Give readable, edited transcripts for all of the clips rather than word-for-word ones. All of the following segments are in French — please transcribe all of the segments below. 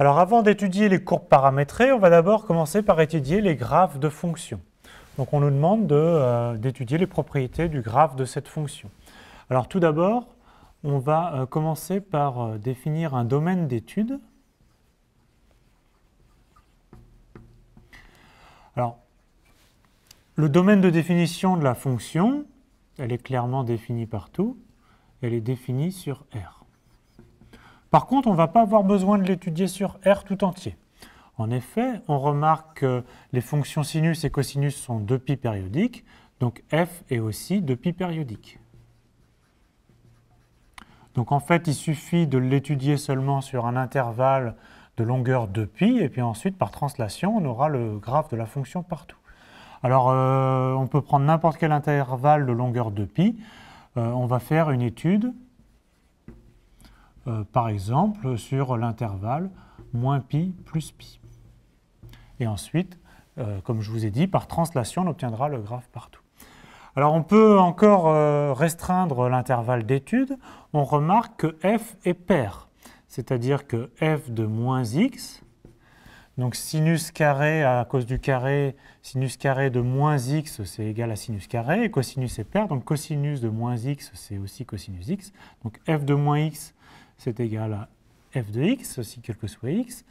Alors avant d'étudier les courbes paramétrées, on va d'abord commencer par étudier les graphes de fonctions. Donc on nous demande d'étudier les propriétés du graphe de cette fonction. Alors tout d'abord, on va commencer par définir un domaine d'étude. Alors, le domaine de définition de la fonction, elle est clairement définie partout, elle est définie sur R. Par contre, on ne va pas avoir besoin de l'étudier sur R tout entier. En effet, on remarque que les fonctions sinus et cosinus sont 2π périodiques, donc f est aussi 2π périodique. Donc en fait, il suffit de l'étudier seulement sur un intervalle de longueur 2π, et puis ensuite, par translation, on aura le graphe de la fonction partout. Alors, on peut prendre n'importe quel intervalle de longueur 2π. On va faire une étude, par exemple, sur l'intervalle -π plus π. Et ensuite, comme je vous ai dit, par translation, on obtiendra le graphe partout. Alors, on peut encore restreindre l'intervalle d'étude. On remarque que f est pair, c'est-à-dire que f de moins x, donc sinus carré à cause du carré, sinus carré de moins x, c'est égal à sinus carré, et cosinus est pair, donc cosinus de moins x, c'est aussi cosinus x. Donc f de moins x, c'est égal à f de x, aussi quel que soit x.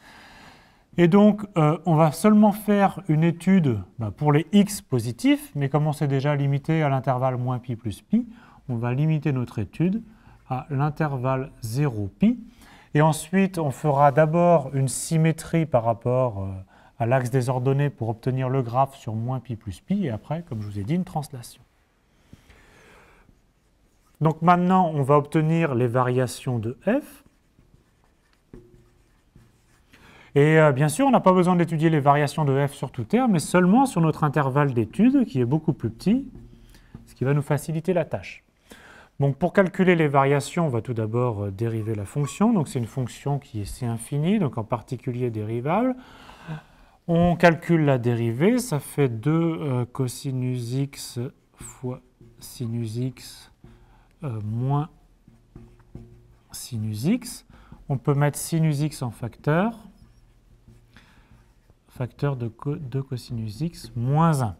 Et donc, on va seulement faire une étude pour les x positifs, mais comme on s'est déjà limité à l'intervalle -π plus π, on va limiter notre étude à l'intervalle 0π. Et ensuite, on fera d'abord une symétrie par rapport à l'axe des ordonnées pour obtenir le graphe sur -π plus π, et après, comme je vous ai dit, une translation. Donc maintenant, on va obtenir les variations de f. Et bien sûr, on n'a pas besoin d'étudier les variations de f sur tout R, mais seulement sur notre intervalle d'étude, qui est beaucoup plus petit, ce qui va nous faciliter la tâche. Donc pour calculer les variations, on va tout d'abord dériver la fonction. Donc c'est une fonction qui est C infini, donc en particulier dérivable. On calcule la dérivée, ça fait 2 cosinus x fois sinus x moins sinus x. On peut mettre sinus x en facteur de 2 cosinus x moins 1.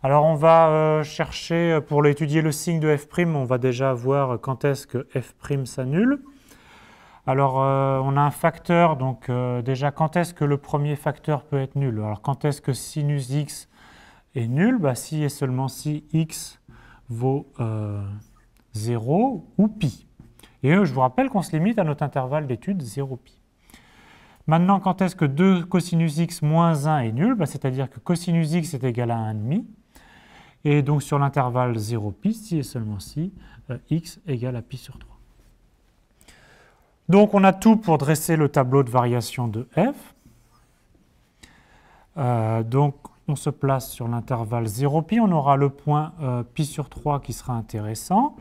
Alors on va chercher, pour étudier le signe de f', on va déjà voir quand est-ce que f' s'annule. Alors on a un facteur, donc déjà quand est-ce que le premier facteur peut être nul? Alors quand est-ce que sinus x est nul? Si et seulement si x vaut 0 ou pi. Et je vous rappelle qu'on se limite à notre intervalle d'étude 0π. Maintenant, quand est-ce que 2 cosinus x moins 1 est nul? C'est-à-dire que cosinus x est égal à 1,5. Et donc sur l'intervalle 0π, si et seulement si, x égale à π sur 3. Donc on a tout pour dresser le tableau de variation de f. Donc on se place sur l'intervalle 0π, on aura le point π sur 3 qui sera intéressant.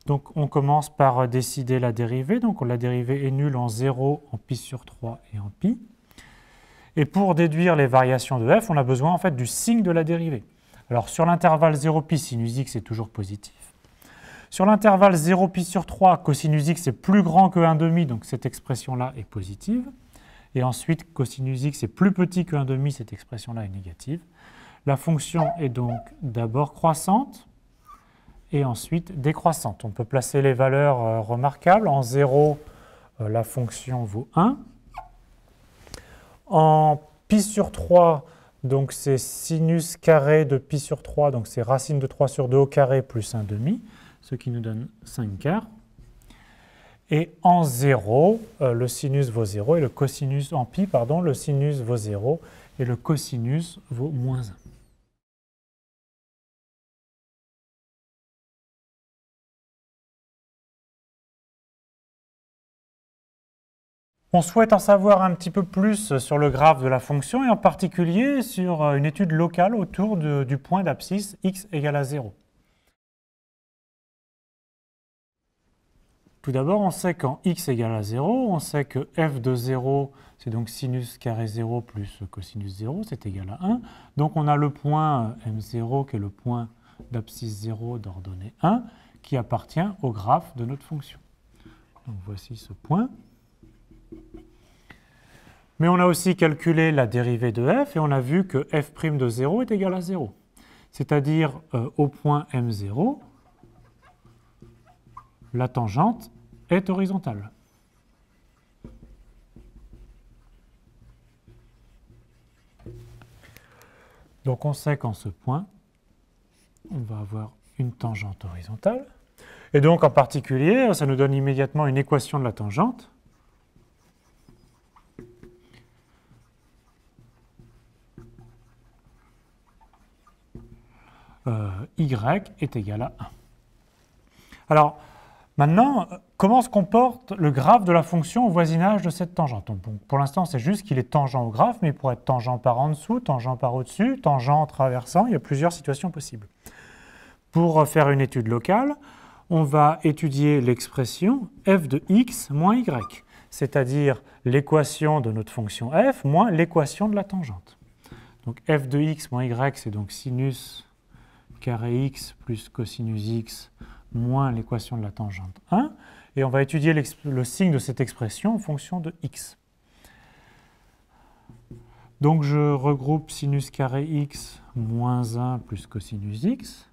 Donc on commence par décider la dérivée. Donc la dérivée est nulle en 0, en π sur 3 et en π. Et pour déduire les variations de f, on a besoin en fait du signe de la dérivée. Alors sur l'intervalle 0π, sinus x est toujours positif. Sur l'intervalle 0π sur 3, cosinus x est plus grand que 1,5, donc cette expression-là est positive. Et ensuite, cosinus x est plus petit que 1,5, cette expression-là est négative. La fonction est donc d'abord croissante et ensuite décroissante. On peut placer les valeurs remarquables. En 0, la fonction vaut 1. En π sur 3, donc c'est sinus carré de π sur 3, donc c'est racine de 3 sur 2 au carré plus 1,5, ce qui nous donne 5 quarts. Et en 0, le sinus vaut 0 et le cosinus, en π, pardon, le sinus vaut 0 et le cosinus vaut moins 1. On souhaite en savoir un petit peu plus sur le graphe de la fonction et en particulier sur une étude locale autour du point d'abscisse x égale à 0. Tout d'abord, on sait qu'en x égale à 0, on sait que f de 0, c'est donc sinus carré 0 plus cosinus 0, c'est égal à 1. Donc on a le point M0 qui est le point d'abscisse 0 d'ordonnée 1 qui appartient au graphe de notre fonction. Donc voici ce point. Mais on a aussi calculé la dérivée de f et on a vu que f' de 0 est égal à 0. C'est-à-dire au point M0, la tangente est horizontale. Donc on sait qu'en ce point, on va avoir une tangente horizontale. Et donc en particulier, ça nous donne immédiatement une équation de la tangente. Y est égal à 1. Alors, maintenant, comment se comporte le graphe de la fonction au voisinage de cette tangente? Donc, pour l'instant, c'est juste qu'il est tangent au graphe, mais il pourrait être tangent par en dessous, tangent par au-dessus, tangent en traversant. Il y a plusieurs situations possibles. Pour faire une étude locale, on va étudier l'expression f de x moins y, c'est-à-dire l'équation de notre fonction f moins l'équation de la tangente. Donc f de x moins y, c'est donc sinus carré x plus cosinus x moins l'équation de la tangente 1. Et on va étudier le signe de cette expression en fonction de x. Donc je regroupe sinus carré x moins 1 plus cosinus x.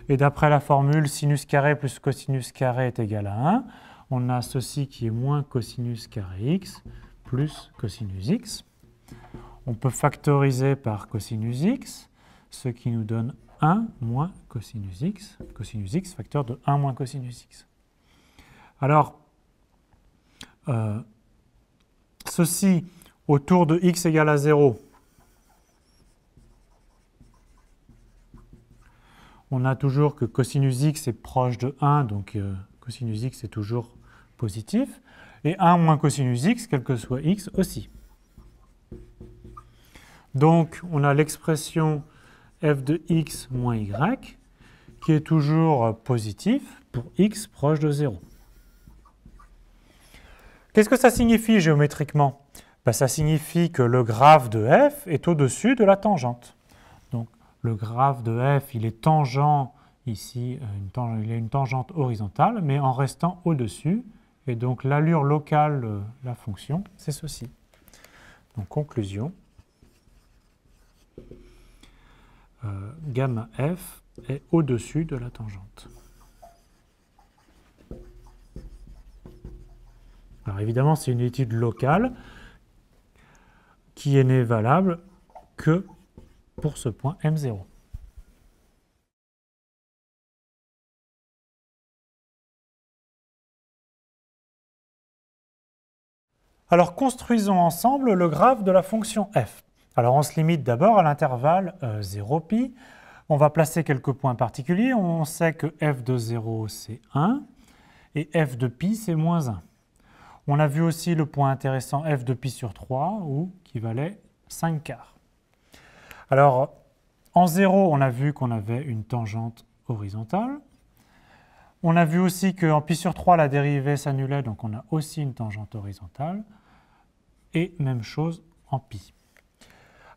Et d'après la formule sinus carré plus cosinus carré est égal à 1, on a ceci qui est moins cosinus carré x plus cosinus x. On peut factoriser par cosinus x, ce qui nous donne 1 moins cosinus x facteur de 1 moins cosinus x. Alors, ceci autour de x égale à 0, on a toujours que cosinus x est proche de 1, donc cosinus x est toujours positif, et 1 moins cosinus x, quel que soit x, aussi. Donc, on a l'expression f de x moins y, qui est toujours positif pour x proche de 0. Qu'est-ce que ça signifie géométriquement? Ça signifie que le graphe de f est au-dessus de la tangente. Donc, le graphe de f, il est tangent ici, il a une tangente horizontale, mais en restant au-dessus. Et donc, l'allure locale de la fonction, c'est ceci. Donc, conclusion. Gamma f est au-dessus de la tangente. Alors évidemment, c'est une étude locale qui n'est valable que pour ce point M0. Alors construisons ensemble le graphe de la fonction f. Alors on se limite d'abord à l'intervalle 0π. On va placer quelques points particuliers. On sait que f de 0 c'est 1 et f de π c'est moins 1. On a vu aussi le point intéressant f de π sur 3 qui valait 5 quarts. Alors en 0 on a vu qu'on avait une tangente horizontale. On a vu aussi qu'en π sur 3 la dérivée s'annulait, donc on a aussi une tangente horizontale. Et même chose en π.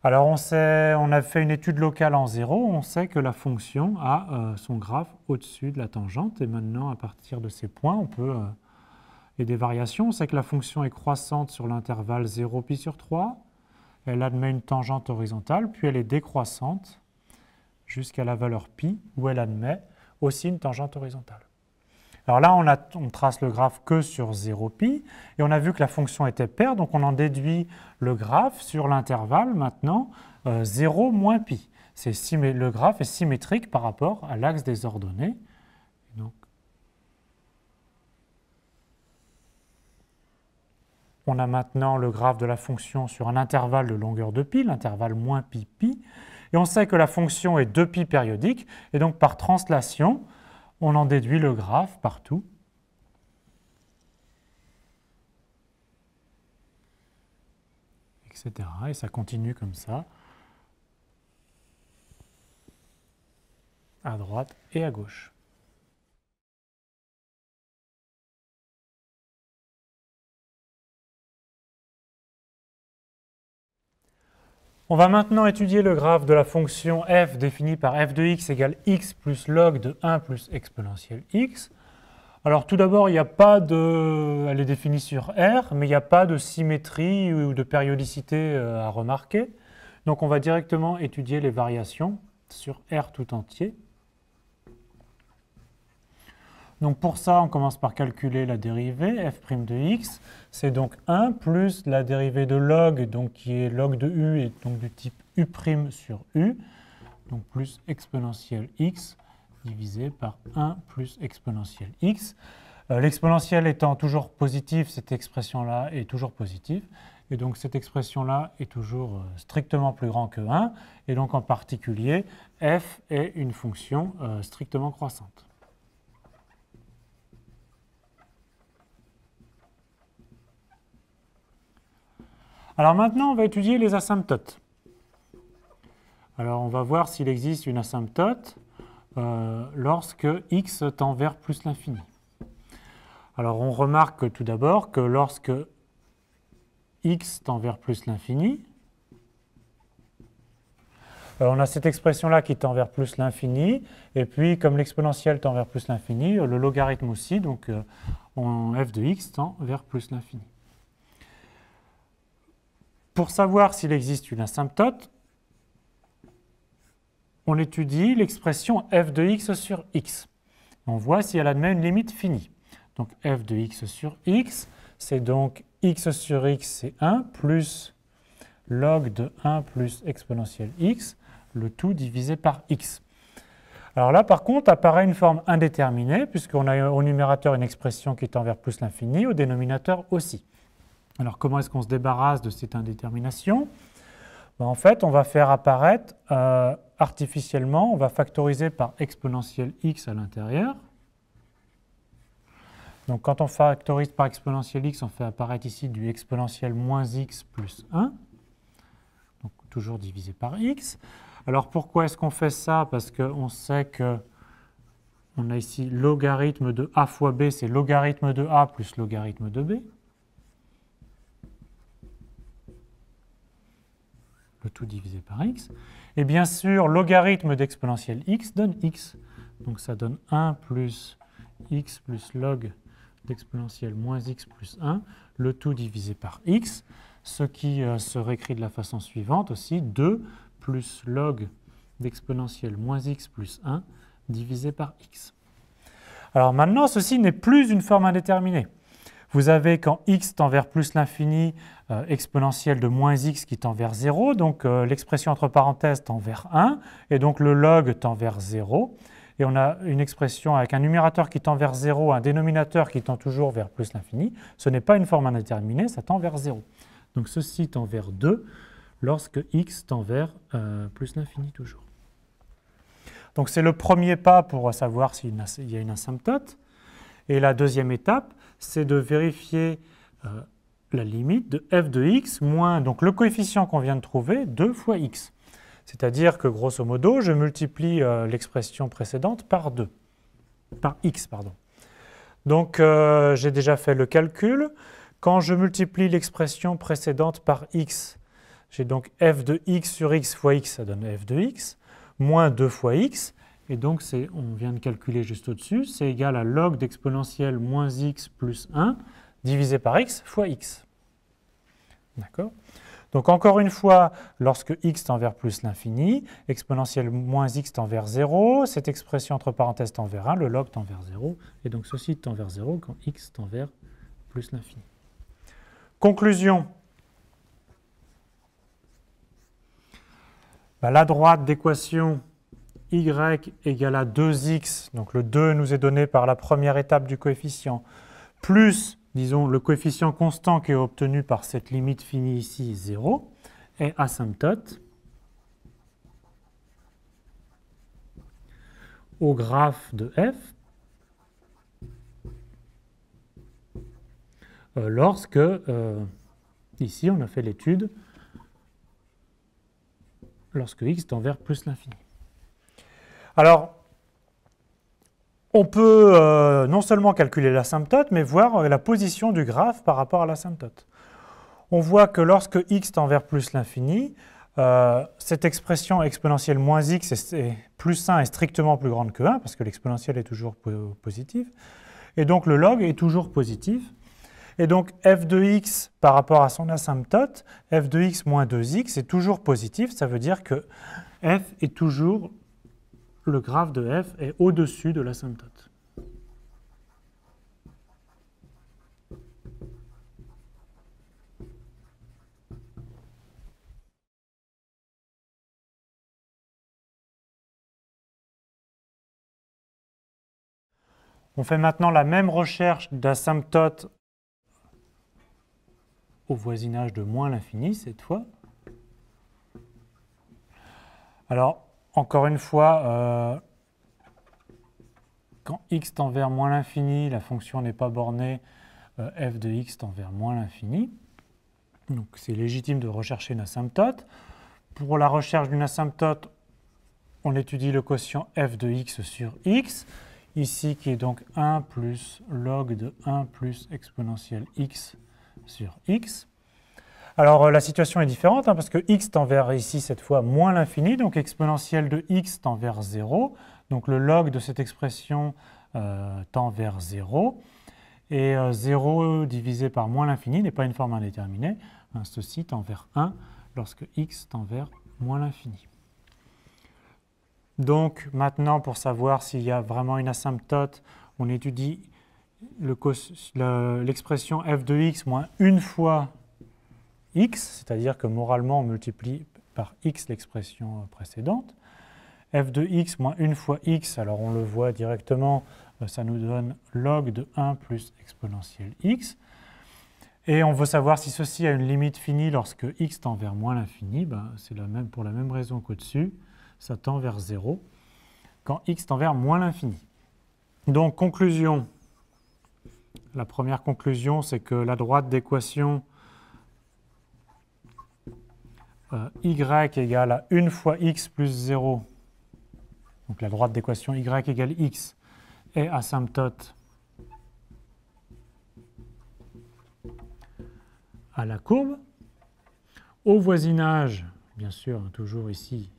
Alors on a fait une étude locale en 0, on sait que la fonction a son graphe au-dessus de la tangente, et maintenant à partir de ces points, on peut, et des variations, on sait que la fonction est croissante sur l'intervalle 0π sur 3, elle admet une tangente horizontale, puis elle est décroissante jusqu'à la valeur π, où elle admet aussi une tangente horizontale. Alors là, on trace le graphe que sur 0π, et on a vu que la fonction était paire, donc on en déduit le graphe sur l'intervalle, maintenant, 0 moins π. Le graphe est symétrique par rapport à l'axe des ordonnées. Donc, on a maintenant le graphe de la fonction sur un intervalle de longueur de π, l'intervalle moins π, π, et on sait que la fonction est 2π périodique, et donc par translation, on en déduit le graphe partout. Etc. Et ça continue comme ça, à droite et à gauche. On va maintenant étudier le graphe de la fonction f définie par f de x égale x plus log de 1 plus exponentielle x. Alors tout d'abord, il n'y a pas de... Elle est définie sur R, mais il n'y a pas de symétrie ou de périodicité à remarquer. Donc on va directement étudier les variations sur R tout entier. Donc pour ça, on commence par calculer la dérivée, f' de x. C'est donc 1 plus la dérivée de log, donc qui est log de u, et donc du type u' sur u, donc plus exponentielle x, divisé par 1 plus exponentielle x. L'exponentielle étant toujours positive, cette expression-là est toujours positive. Et donc cette expression-là est toujours strictement plus grand que 1. Et donc en particulier, f est une fonction strictement croissante. Alors maintenant, on va étudier les asymptotes. Alors on va voir s'il existe une asymptote lorsque x tend vers plus l'infini. Alors on remarque tout d'abord que lorsque x tend vers plus l'infini, on a cette expression-là qui tend vers plus l'infini, et puis comme l'exponentielle tend vers plus l'infini, le logarithme aussi, donc f de x tend vers plus l'infini. Pour savoir s'il existe une asymptote, on étudie l'expression f de x sur x. On voit si elle admet une limite finie. Donc f de x sur x, c'est donc x sur x, c'est 1, plus log de 1 plus exponentielle x, le tout divisé par x. Alors là, par contre, apparaît une forme indéterminée, puisqu'on a au numérateur une expression qui tend vers plus l'infini, au dénominateur aussi. Alors comment est-ce qu'on se débarrasse de cette indétermination? En fait, on va faire apparaître artificiellement, on va factoriser par exponentielle x à l'intérieur. Donc quand on factorise par exponentielle x, on fait apparaître ici du exponentielle moins x plus 1, donc toujours divisé par x. Alors pourquoi est-ce qu'on fait ça? Parce qu'on sait qu'on a ici logarithme de a fois b, c'est logarithme de a plus logarithme de b. Le tout divisé par x. Et bien sûr, logarithme d'exponentielle x donne x. Donc ça donne 1 plus x plus log d'exponentielle moins x plus 1, le tout divisé par x, ce qui se réécrit de la façon suivante aussi, 2 plus log d'exponentielle moins x plus 1 divisé par x. Alors maintenant, ceci n'est plus une forme indéterminée. Vous avez quand x tend vers plus l'infini, exponentielle de moins x qui tend vers 0, donc l'expression entre parenthèses tend vers 1, et donc le log tend vers 0. Et on a une expression avec un numérateur qui tend vers 0, un dénominateur qui tend toujours vers plus l'infini. Ce n'est pas une forme indéterminée, ça tend vers 0. Donc ceci tend vers 2 lorsque x tend vers plus l'infini toujours. Donc c'est le premier pas pour savoir s'il y a une asymptote. Et la deuxième étape, c'est de vérifier la limite de f de x moins donc le coefficient qu'on vient de trouver, 2 fois x. C'est-à-dire que, grosso modo, je multiplie l'expression précédente par 2, par x, pardon. Donc, j'ai déjà fait le calcul. Quand je multiplie l'expression précédente par x, j'ai donc f de x sur x fois x, ça donne f de x, moins 2 fois x. Et donc, on vient de calculer juste au-dessus, c'est égal à log d'exponentielle moins x plus 1 divisé par x fois x. D'accord? Donc encore une fois, lorsque x tend vers plus l'infini, exponentielle moins x tend vers 0, cette expression entre parenthèses tend vers 1, le log tend vers 0, et donc ceci tend vers 0 quand x tend vers plus l'infini. Conclusion. La droite d'équation y égale à 2x, donc le 2 nous est donné par la première étape du coefficient, plus, disons, le coefficient constant qui est obtenu par cette limite finie ici, 0, est asymptote au graphe de f lorsque, ici on a fait l'étude, lorsque x tend vers plus l'infini. Alors, on peut non seulement calculer l'asymptote, mais voir la position du graphe par rapport à l'asymptote. On voit que lorsque x tend vers plus l'infini, cette expression exponentielle moins x plus 1 est strictement plus grande que 1, parce que l'exponentielle est toujours positive. Et donc le log est toujours positif. Et donc f de x par rapport à son asymptote, f de x moins 2x est toujours positif. Ça veut dire que f est toujours, le graphe de f est au-dessus de l'asymptote. On fait maintenant la même recherche d'asymptote au voisinage de moins l'infini cette fois. Alors, encore une fois, quand x tend vers moins l'infini, la fonction n'est pas bornée, f de x tend vers moins l'infini. Donc c'est légitime de rechercher une asymptote. Pour la recherche d'une asymptote, on étudie le quotient f de x sur x, ici qui est donc 1 plus log de 1 plus exponentielle x sur x. Alors la situation est différente parce que x tend vers ici cette fois moins l'infini, donc exponentielle de x tend vers 0. Donc le log de cette expression tend vers 0. Et 0 divisé par moins l'infini n'est pas une forme indéterminée. Ceci tend vers 1 lorsque x tend vers moins l'infini. Donc maintenant, pour savoir s'il y a vraiment une asymptote, on étudie l'expression f de x moins une fois x, c'est-à-dire que moralement on multiplie par x l'expression précédente. F de x moins une fois x, alors on le voit directement, ça nous donne log de 1 plus exponentielle x. Et on veut savoir si ceci a une limite finie lorsque x tend vers moins l'infini. C'est pour la même raison qu'au-dessus, ça tend vers 0 quand x tend vers moins l'infini. Donc conclusion, la première conclusion c'est que la droite d'équation y égale à 1 fois x plus 0, donc la droite d'équation y égale x, est asymptote à la courbe. Au voisinage, bien sûr, toujours ici,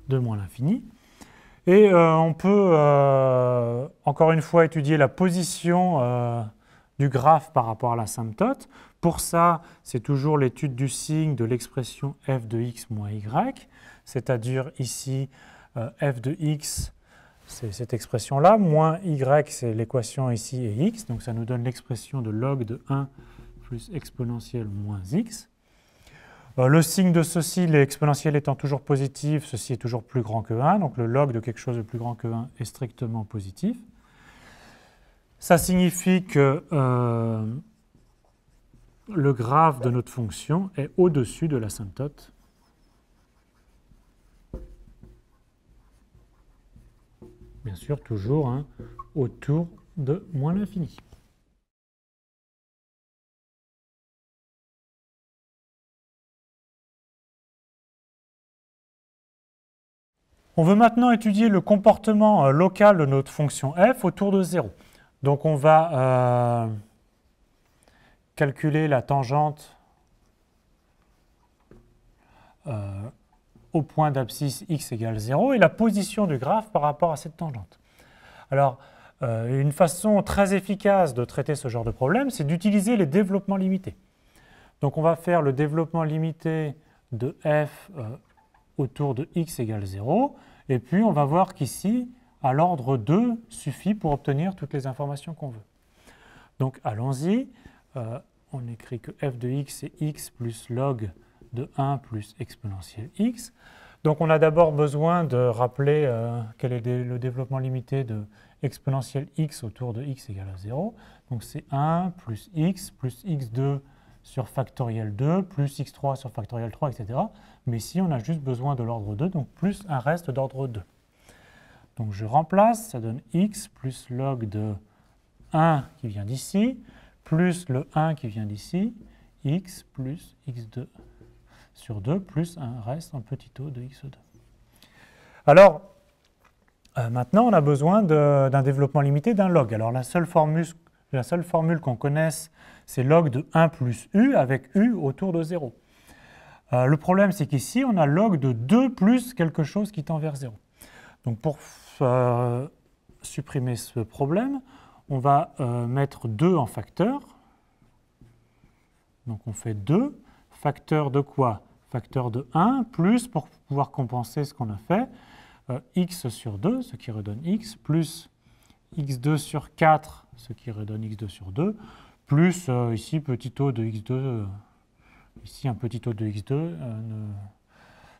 de moins l'infini. Et on peut encore une fois étudier la position du graphe par rapport à l'asymptote. Pour ça, c'est toujours l'étude du signe de l'expression f de x moins y, c'est-à-dire ici f de x, c'est cette expression-là, moins y, c'est l'équation ici et x, donc ça nous donne l'expression de log de 1 plus exponentielle moins x. Le signe de ceci, l'exponentielle étant toujours positif, ceci est toujours plus grand que 1, donc le log de quelque chose de plus grand que 1 est strictement positif. Ça signifie que le graphe de notre fonction est au-dessus de l'asymptote. Bien sûr, toujours autour de moins l'infini. On veut maintenant étudier le comportement local de notre fonction f autour de 0. Donc on va calculer la tangente au point d'abscisse x égale 0 et la position du graphe par rapport à cette tangente. Alors, une façon très efficace de traiter ce genre de problème, c'est d'utiliser les développements limités. Donc on va faire le développement limité de f autour de x égale 0, et puis on va voir qu'ici, à l'ordre 2 suffit pour obtenir toutes les informations qu'on veut. Donc allons-y, on écrit que f de x est x plus log de 1 plus exponentielle x. Donc on a d'abord besoin de rappeler quel est le développement limité de exponentielle x autour de x égale à 0. Donc c'est 1 plus x2 sur factoriel 2, plus x3 sur factoriel 3, etc. Mais ici, on a juste besoin de l'ordre 2, donc plus un reste d'ordre 2. Donc je remplace, ça donne x plus log de 1 qui vient d'ici, plus le 1 qui vient d'ici, x plus x2 sur 2, plus un reste, un petit o de x2. Alors, maintenant, on a besoin d'un développement limité d'un log. Alors la seule formule qu'on connaisse, c'est log de 1 plus u, avec u autour de 0. Le problème, c'est qu'ici, on a log de 2 plus quelque chose qui tend vers 0. Donc pour supprimer ce problème. On va mettre 2 en facteur. Donc on fait 2. Facteur de quoi? Facteur de 1, plus, pour pouvoir compenser ce qu'on a fait, x sur 2, ce qui redonne x, plus x2 sur 4, ce qui redonne x2 sur 2, plus ici petit o de x2, ici un petit o de x2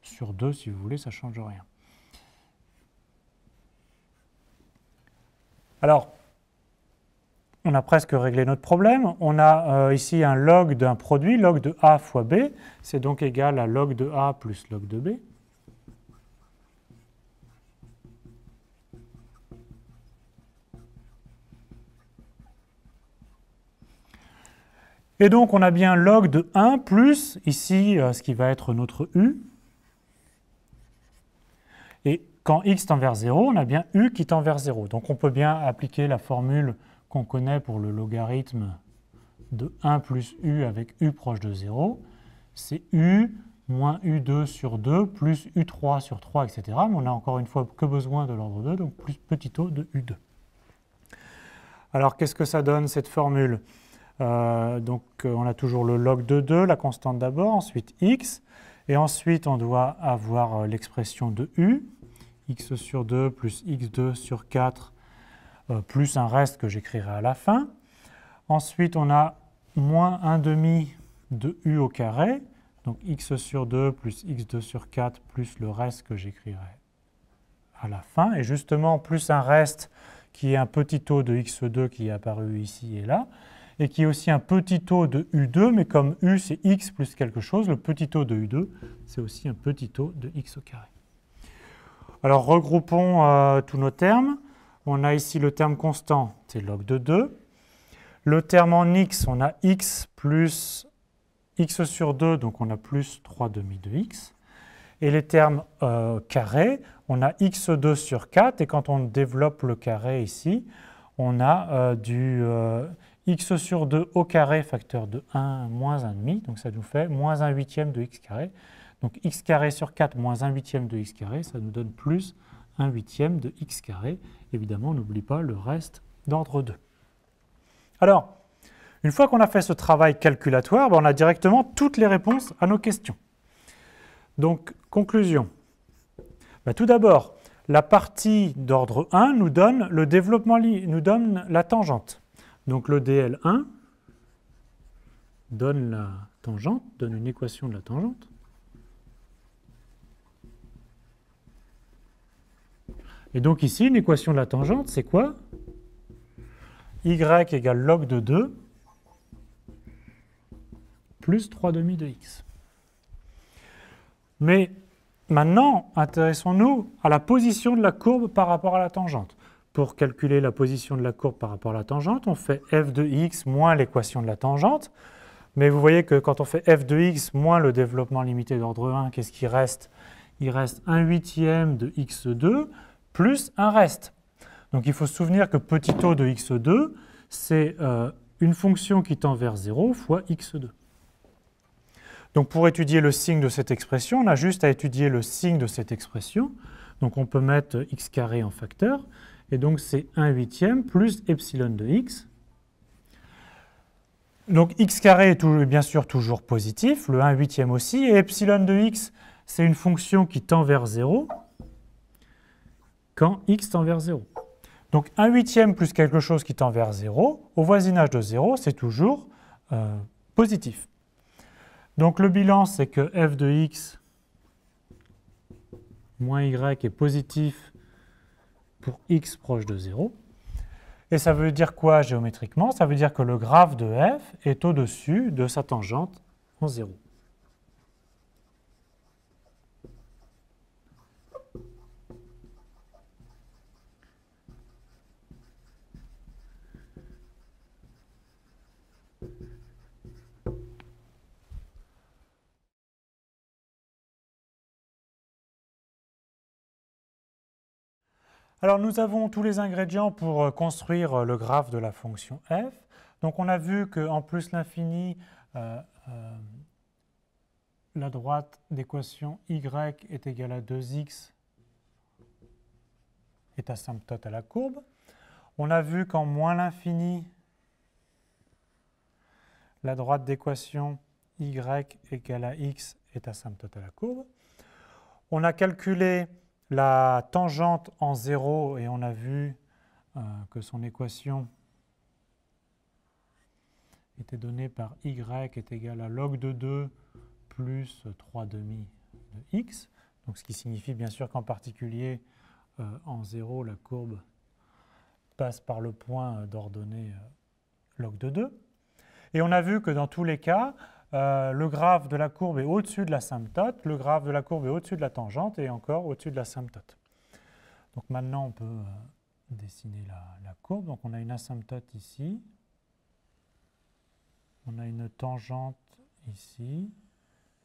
sur 2, si vous voulez, ça ne change rien. Alors, on a presque réglé notre problème. On a ici un log d'un produit, log de A fois B. C'est donc égal à log de A plus log de B. Et donc, on a bien log de 1 plus, ici, ce qui va être notre U. Et quand x tend vers 0, on a bien U qui tend vers 0. Donc, on peut bien appliquer la formule qu'on connaît pour le logarithme de 1 plus U avec U proche de 0. C'est U moins U2 sur 2 plus U3 sur 3, etc. Mais on n'a encore une fois que besoin de l'ordre 2, donc plus petit o de U2. Alors, qu'est-ce que ça donne, cette formule? Donc, on a toujours le log de 2, la constante d'abord, ensuite x. Et ensuite, on doit avoir l'expression de U, x sur 2 plus x2 sur 4, plus un reste que j'écrirai à la fin. Ensuite, on a moins 1 demi de u au carré, donc x sur 2 plus x2 sur 4 plus le reste que j'écrirai à la fin. Et justement, plus un reste qui est un petit o de x2 qui est apparu ici et là, et qui est aussi un petit o de u2, mais comme u c'est x plus quelque chose, le petit o de u2, c'est aussi un petit o de x au carré. Alors regroupons tous nos termes. On a ici le terme constant, c'est log de 2. Le terme en x, on a x plus x sur 2, donc on a plus 3 demi de x. Et les termes carrés, on a x2 sur 4, et quand on développe le carré ici, on a du x sur 2 au carré facteur de 1 moins 1 demi, donc ça nous fait moins 1 huitième de x carré. Donc x carré sur 4 moins 1 huitième de x carré, ça nous donne plus 1 huitième de x carré. Évidemment, on n'oublie pas le reste d'ordre 2. Alors, une fois qu'on a fait ce travail calculatoire, on a directement toutes les réponses à nos questions. Donc, conclusion. Tout d'abord, la partie d'ordre 1 nous donne le développement, nous donne la tangente. Donc le dl1 donne la tangente, donne une équation de la tangente. Et donc ici, une équation de la tangente, c'est quoi? Y égale log de 2 plus 3 demi de x. Mais maintenant, intéressons-nous à la position de la courbe par rapport à la tangente. Pour calculer la position de la courbe par rapport à la tangente, on fait f de x moins l'équation de la tangente. Mais vous voyez que quand on fait f de x moins le développement limité d'ordre 1, qu'est-ce qui reste? Il reste 1 huitième de x2 plus un reste. Donc il faut se souvenir que petit o de x2, c'est une fonction qui tend vers 0 fois x2. Donc pour étudier le signe de cette expression, on a juste à étudier le signe de cette expression. Donc on peut mettre x carré en facteur. Et donc, c'est 1 huitième plus epsilon de x. Donc, x carré est bien sûr toujours positif, le 1 huitième aussi. Et epsilon de x, c'est une fonction qui tend vers 0 quand x tend vers 0. Donc, 1 huitième plus quelque chose qui tend vers 0, au voisinage de 0, c'est toujours positif. Donc, le bilan, c'est que f de x moins y est positif pour x proche de 0. Et ça veut dire quoi géométriquement? Ça veut dire que le graphe de f est au-dessus de sa tangente en 0. Alors nous avons tous les ingrédients pour construire le graphe de la fonction f. Donc on a vu qu'en plus l'infini, la droite d'équation y est égale à 2x est asymptote à la courbe. On a vu qu'en moins l'infini, la droite d'équation y égale à x est asymptote à la courbe. On a calculé la tangente en 0 et on a vu que son équation était donnée par y est égal à log de 2 plus 3 demi de x. Donc, ce qui signifie bien sûr qu'en particulier, en 0, la courbe passe par le point d'ordonnée log de 2. Et on a vu que dans tous les cas, le graphe de la courbe est au-dessus de l'asymptote, le graphe de la courbe est au-dessus de la tangente et encore au-dessus de l'asymptote. Donc maintenant, on peut dessiner la courbe. Donc on a une asymptote ici, on a une tangente ici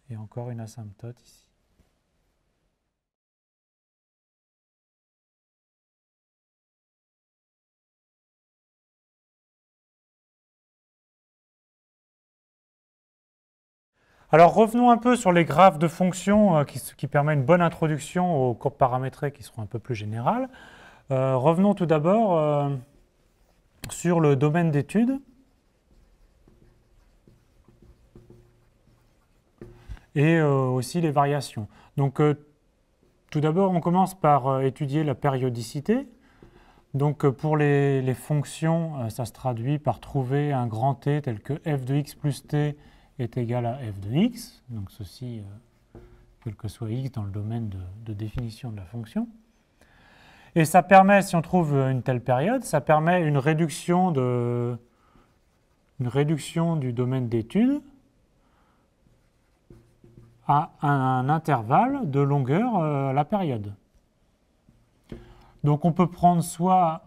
et encore une asymptote ici. Alors revenons un peu sur les graphes de fonctions qui permettent une bonne introduction aux courbes paramétrées qui seront un peu plus générales. Revenons tout d'abord sur le domaine d'étude et aussi les variations. Donc tout d'abord, on commence par étudier la périodicité. Donc pour les fonctions, ça se traduit par trouver un grand T tel que f de x plus t est égal à f de x, donc ceci, quel que soit x dans le domaine de définition de la fonction. Et ça permet, si on trouve une telle période, ça permet une réduction du domaine d'étude à un intervalle de longueur la période. Donc on peut prendre soit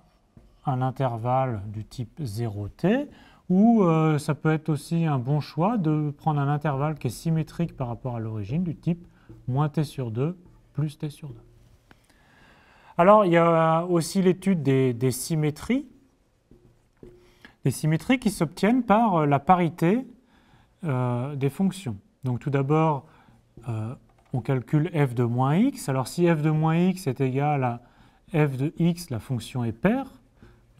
un intervalle du type 0t, ou ça peut être aussi un bon choix de prendre un intervalle qui est symétrique par rapport à l'origine, du type moins t sur 2 plus t sur 2. Alors, il y a aussi l'étude des symétries. Les symétries qui s'obtiennent par la parité des fonctions. Donc tout d'abord, on calcule f de moins x. Alors si f de moins x est égal à f de x, la fonction est paire,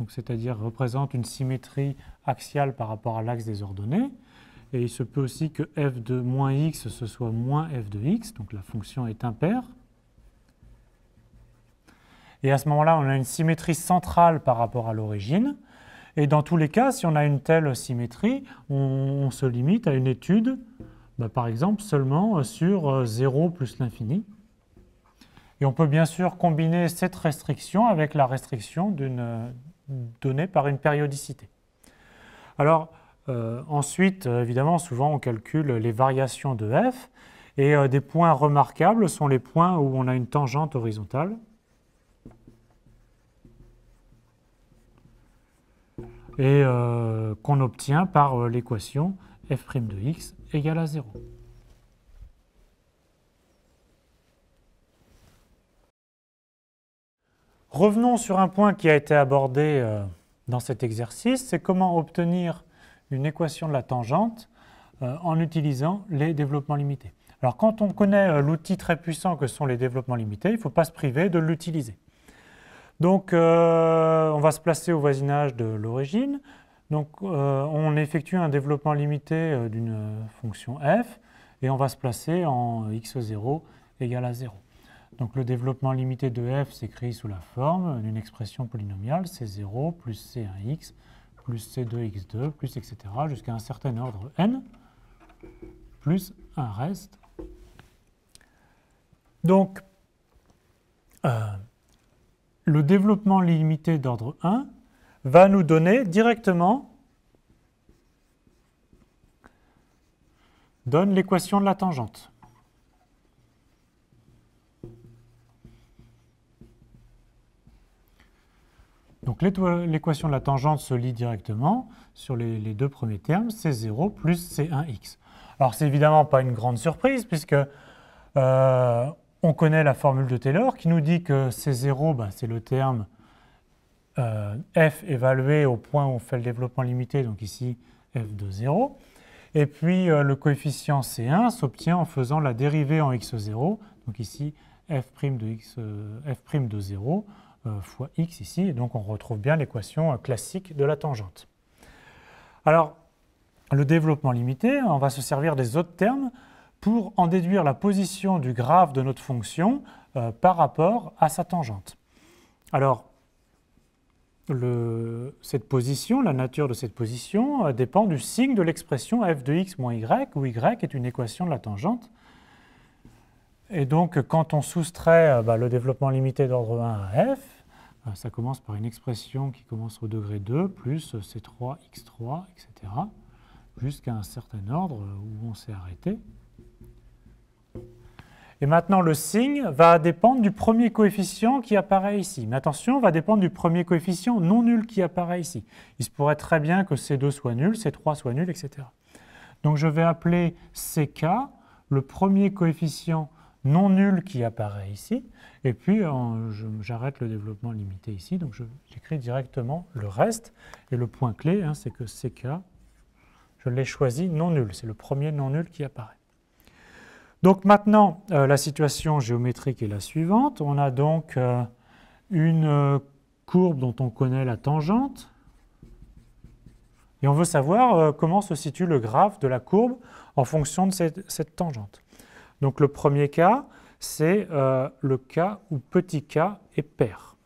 c'est-à-dire représente une symétrie axiale par rapport à l'axe des ordonnées. Et il se peut aussi que f de moins x, ce soit moins f de x, donc la fonction est impaire. Et à ce moment-là, on a une symétrie centrale par rapport à l'origine. Et dans tous les cas, si on a une telle symétrie, on se limite à une étude, par exemple, seulement sur 0 plus l'infini. Et on peut bien sûr combiner cette restriction avec la restriction donnée par une périodicité. Alors, ensuite, évidemment, souvent on calcule les variations de f, et des points remarquables sont les points où on a une tangente horizontale. Et qu'on obtient par l'équation f' de x égale à 0. Revenons sur un point qui a été abordé dans cet exercice, c'est comment obtenir une équation de la tangente en utilisant les développements limités. Alors quand on connaît l'outil très puissant que sont les développements limités, il ne faut pas se priver de l'utiliser. Donc on va se placer au voisinage de l'origine. Donc on effectue un développement limité d'une fonction f et on va se placer en x0 égale à 0. Donc le développement limité de f s'écrit sous la forme d'une expression polynomiale c0 plus c1x plus c2x2 plus etc. jusqu'à un certain ordre n plus un reste. Donc le développement limité d'ordre 1 va nous donner directement l'équation de la tangente. Donc l'équation de la tangente se lit directement sur les deux premiers termes, C0 plus C1x. Alors c'est évidemment pas une grande surprise puisque on connaît la formule de Taylor qui nous dit que C0, c'est le terme f évalué au point où on fait le développement limité, donc ici f de 0. Et puis le coefficient C1 s'obtient en faisant la dérivée en x0, donc ici f' de 0 fois x ici, et donc on retrouve bien l'équation classique de la tangente. Alors, le développement limité, on va se servir des autres termes pour en déduire la position du graphe de notre fonction par rapport à sa tangente. Alors, cette position, la nature de cette position, dépend du signe de l'expression f de x moins y, où y est une équation de la tangente. Et donc, quand on soustrait le développement limité d'ordre 1 à f, ça commence par une expression qui commence au degré 2, plus c3, x3, etc., jusqu'à un certain ordre où on s'est arrêté. Et maintenant, le signe va dépendre du premier coefficient qui apparaît ici. Mais attention, va dépendre du premier coefficient non nul qui apparaît ici. Il se pourrait très bien que C2 soit nul, C3 soit nul, etc. Donc je vais appeler CK le premier coefficient non nul qui apparaît ici. Et puis, j'arrête le développement limité ici. Donc j'écris directement le reste. Et le point clé, c'est que CK, je l'ai choisi non nul. C'est le premier non nul qui apparaît. Donc maintenant, la situation géométrique est la suivante. On a donc une courbe dont on connaît la tangente. Et on veut savoir comment se situe le graphe de la courbe en fonction de cette tangente. Donc le premier cas, c'est le cas où petit k est pair.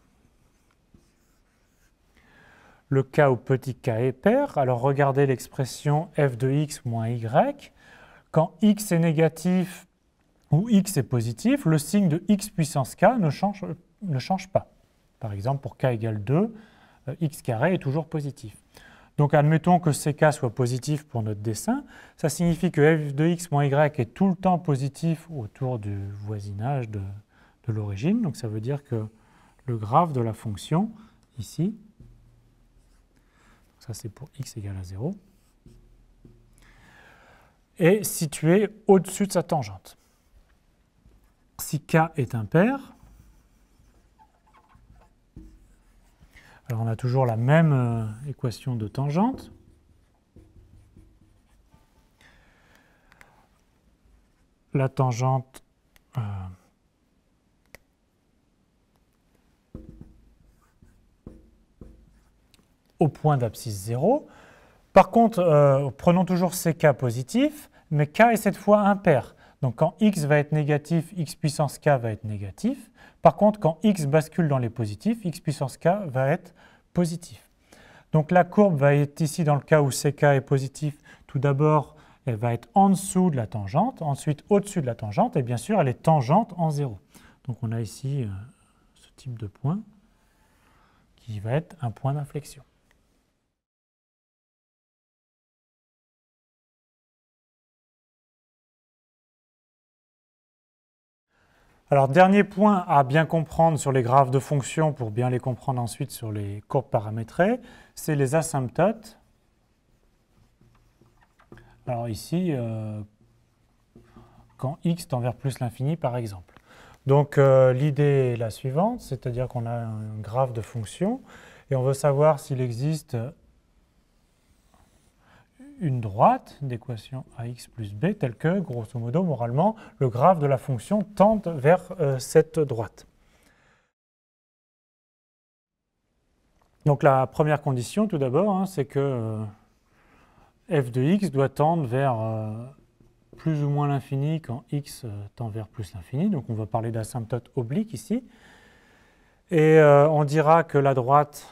Le cas où petit k est pair, alors regardez l'expression f de x moins y. Quand x est négatif ou x est positif, le signe de x puissance k ne change pas. Par exemple, pour k égale 2, x carré est toujours positif. Donc admettons que ck soit positif pour notre dessin. Ça signifie que f de x moins y est tout le temps positif autour du voisinage de l'origine. Donc ça veut dire que le graphe de la fonction, ici, ça c'est pour x égale à 0, est situé au-dessus de sa tangente. Si k est impair, alors on a toujours la même équation de tangente. La tangente au point d'abscisse 0. Par contre, prenons toujours ck positif, mais k est cette fois impair. Donc quand x va être négatif, x puissance k va être négatif. Par contre, quand x bascule dans les positifs, x puissance k va être positif. Donc la courbe va être ici, dans le cas où ck est positif, tout d'abord, elle va être en dessous de la tangente, ensuite au-dessus de la tangente, et bien sûr, elle est tangente en 0. Donc on a ici ce type de point qui va être un point d'inflexion. Alors, dernier point à bien comprendre sur les graphes de fonctions pour bien les comprendre ensuite sur les courbes paramétrées, c'est les asymptotes. Alors ici, quand x tend vers plus l'infini, par exemple. Donc l'idée est la suivante, c'est-à-dire qu'on a un graphe de fonction et on veut savoir s'il existe une droite d'équation ax plus b telle que, grosso modo, moralement, le graphe de la fonction tende vers cette droite. Donc la première condition, tout d'abord, c'est que f de x doit tendre vers plus ou moins l'infini quand x tend vers plus l'infini. Donc on va parler d'asymptote oblique ici. Et on dira que la droite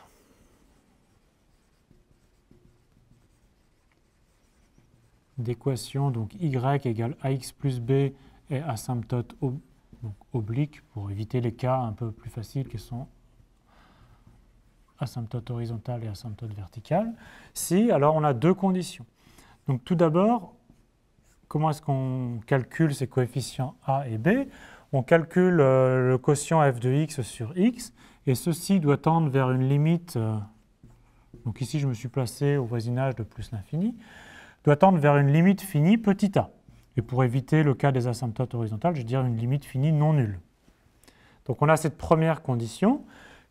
d'équation, donc y égale ax plus b, est asymptote oblique, pour éviter les cas un peu plus faciles qui sont asymptote horizontale et asymptote verticale. Si, alors on a deux conditions. Donc tout d'abord, comment est-ce qu'on calcule ces coefficients a et b? On calcule le quotient f de x sur x, et ceci doit tendre vers une limite, donc ici je me suis placé au voisinage de plus l'infini, doit tendre vers une limite finie petit a. Et pour éviter le cas des asymptotes horizontales, je vais dire une limite finie non nulle. Donc on a cette première condition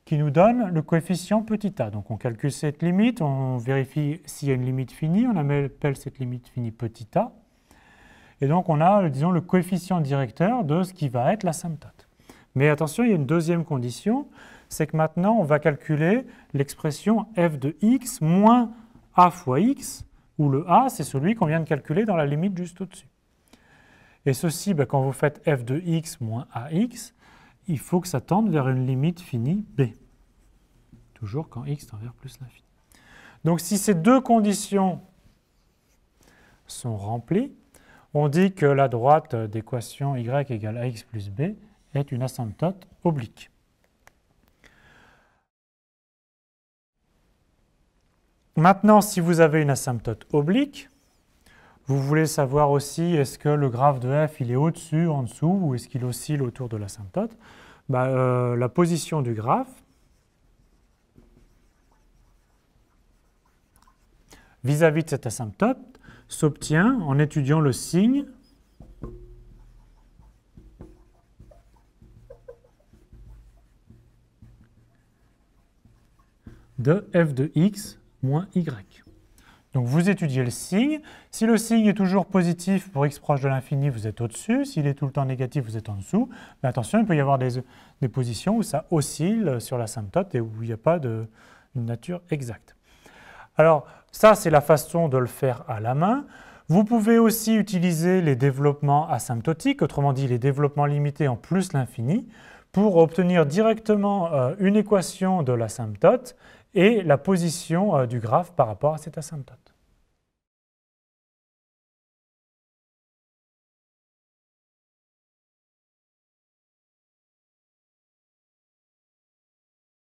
qui nous donne le coefficient petit a. Donc on calcule cette limite, on vérifie s'il y a une limite finie, on appelle cette limite finie petit a. Et donc on a, disons, le coefficient directeur de ce qui va être l'asymptote. Mais attention, il y a une deuxième condition, c'est que maintenant, on va calculer l'expression f de x moins a fois x, où le a, c'est celui qu'on vient de calculer dans la limite juste au-dessus. Et ceci, quand vous faites f de x moins ax, il faut que ça tende vers une limite finie b. Toujours quand x tend vers plus l'infini. Donc si ces deux conditions sont remplies, on dit que la droite d'équation y égale ax plus b est une asymptote oblique. Maintenant, si vous avez une asymptote oblique, vous voulez savoir aussi est-ce que le graphe de f il est au-dessus, en dessous, ou est-ce qu'il oscille autour de l'asymptote. La position du graphe vis-à-vis de cette asymptote s'obtient en étudiant le signe de f de x moins y. Donc vous étudiez le signe. Si le signe est toujours positif pour x proche de l'infini, vous êtes au-dessus. S'il est tout le temps négatif, vous êtes en dessous. Mais attention, il peut y avoir des positions où ça oscille sur l'asymptote et où il n'y a pas une nature exacte. Alors ça, c'est la façon de le faire à la main. Vous pouvez aussi utiliser les développements asymptotiques, autrement dit les développements limités en plus l'infini, pour obtenir directement une équation de l'asymptote et la position du graphe par rapport à cette asymptote.